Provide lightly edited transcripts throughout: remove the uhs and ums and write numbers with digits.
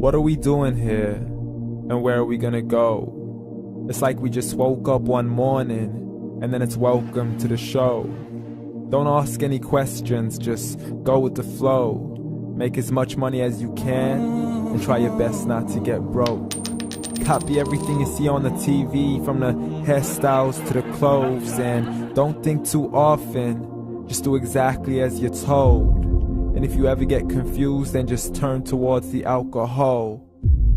What are we doing here? And where are we gonna go? It's like we just woke up one morning and then it's welcome to the show. Don't ask any questions, just go with the flow. Make as much money as you can and try your best not to get broke. Copy everything you see on the TV, from the hairstyles to the clothes, and don't think too often, just do exactly as you're told. And if you ever get confused, then just turn towards the alcohol.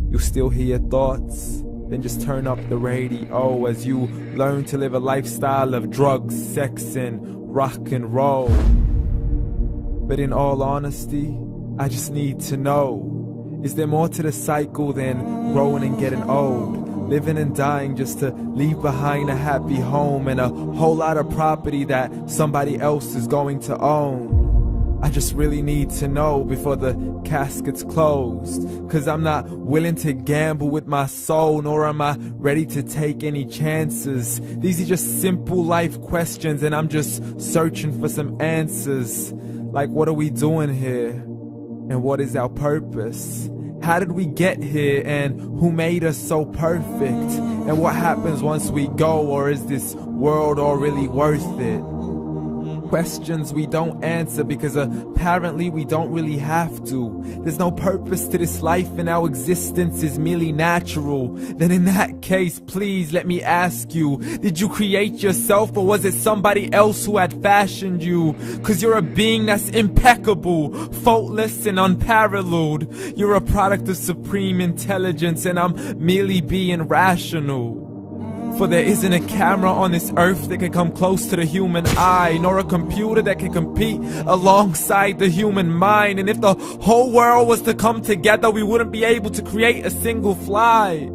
You'll still hear your thoughts, then just turn up the radio as you learn to live a lifestyle of drugs, sex, and rock and roll. But in all honesty, I just need to know, is there more to the cycle than growing and getting old? Living and dying just to leave behind a happy home and a whole lot of property that somebody else is going to own. I just really need to know before the casket's closed, 'cause I'm not willing to gamble with my soul, nor am I ready to take any chances. These are just simple life questions and I'm just searching for some answers. Like, what are we doing here? And what is our purpose? How did we get here, and who made us so perfect? And what happens once we go, or is this world all really worth it? Questions we don't answer because apparently we don't really have to. There's no purpose to this life and our existence is merely natural. Then in that case, please let me ask you, did you create yourself, or was it somebody else who had fashioned you? 'Cause you're a being that's impeccable, faultless and unparalleled. You're a product of supreme intelligence and I'm merely being rational. For there isn't a camera on this earth that can come close to the human eye, nor a computer that can compete alongside the human mind. And if the whole world was to come together, we wouldn't be able to create a single fly.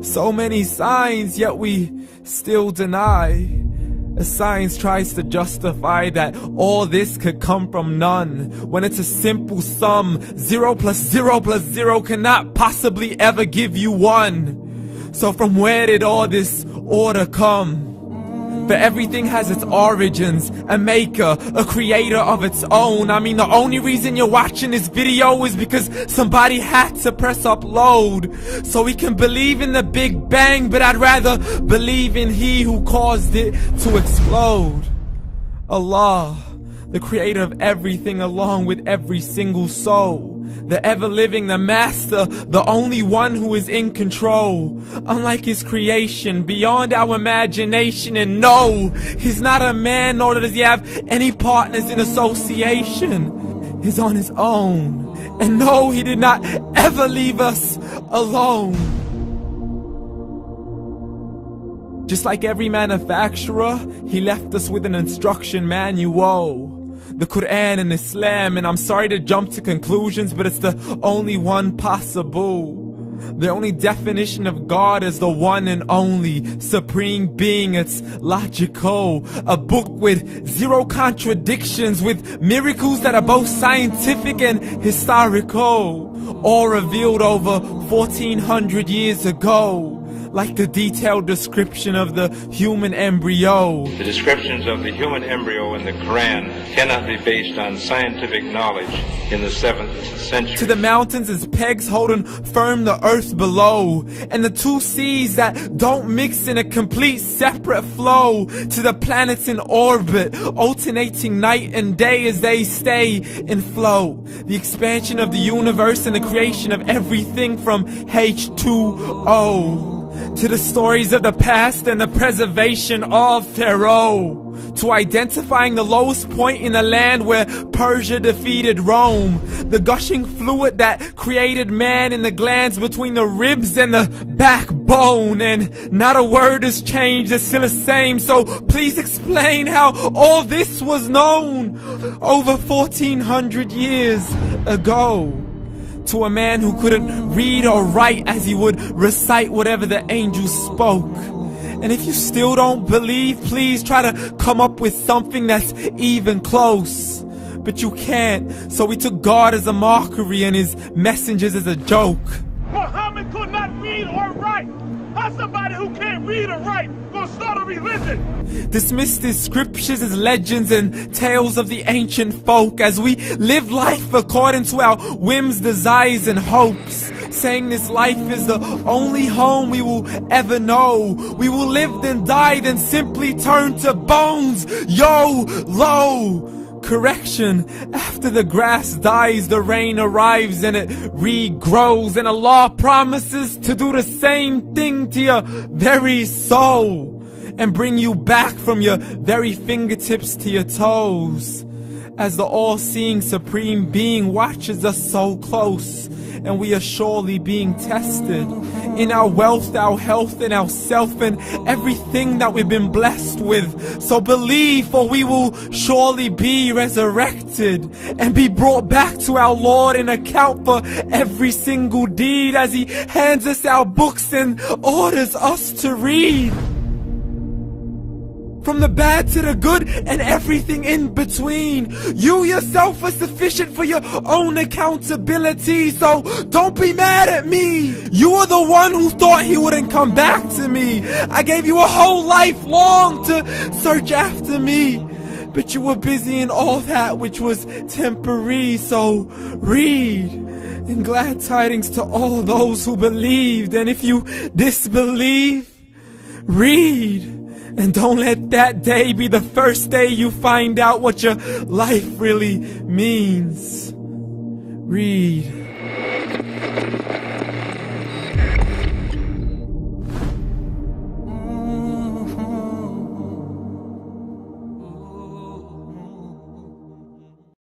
So many signs, yet we still deny. As science tries to justify that all this could come from none, when it's a simple sum. 0 plus 0 plus 0 cannot possibly ever give you 1. So from where did all this order come? For everything has its origins, a maker, a creator of its own. I mean, the only reason you're watching this video is because somebody had to press upload. So we can believe in the Big Bang, but I'd rather believe in He who caused it to explode. Allah, the creator of everything along with every single soul. The ever-living, the master, the only one who is in control. Unlike his creation, beyond our imagination. And no, he's not a man, nor does he have any partners in association. He's on his own. And no, he did not ever leave us alone. Just like every manufacturer, he left us with an instruction manual. The Quran and Islam, and I'm sorry to jump to conclusions, but it's the only one possible. The only definition of God is the one and only supreme being. It's logical, a book with 0 contradictions, with miracles that are both scientific and historical, all revealed over 1400 years ago. Like the detailed description of the human embryo. The descriptions of the human embryo in the Quran cannot be based on scientific knowledge in the 7th century. To the mountains as pegs holding firm the earth below, and the 2 seas that don't mix in a complete separate flow. To the planets in orbit, alternating night and day as they stay in flow. The expansion of the universe and the creation of everything from H2O. To the stories of the past and the preservation of Pharaoh. To identifying the lowest point in the land where Persia defeated Rome. The gushing fluid that created man in the glands between the ribs and the backbone. And not a word has changed, it's still the same. So please explain how all this was known over 1400 years ago. To a man who couldn't read or write as he would recite whatever the angels spoke. And if you still don't believe, please try to come up with something that's even close. But you can't, so we took God as a mockery and his messengers as a joke. Muhammad could not read or write. How's somebody who can't read or write gonna start a religion? Dismissed his scriptures as legends and tales of the ancient folk, as we live life according to our whims, desires, and hopes. saying this life is the only home we will ever know. We will live then die, then simply turn to bones. YOLO! Correction, after the grass dies, the rain arrives and it regrows, and Allah promises to do the same thing to your very soul and bring you back from your very fingertips to your toes, as the all-seeing supreme being watches us so close, and we are surely being tested in our wealth, our health, and our self, and everything that we've been blessed with. So believe, for we will surely be resurrected and be brought back to our Lord and account for every single deed, as He hands us our books and orders us to read. From the bad to the good and everything in between. You yourself are sufficient for your own accountability, so don't be mad at me. You are the one who thought He wouldn't come back to me. I gave you a whole life long to search after me, but you were busy in all that which was temporary. So read, and glad tidings to all those who believed. And if you disbelieve, read. And don't let that day be the first day you find out what your life really means. Read.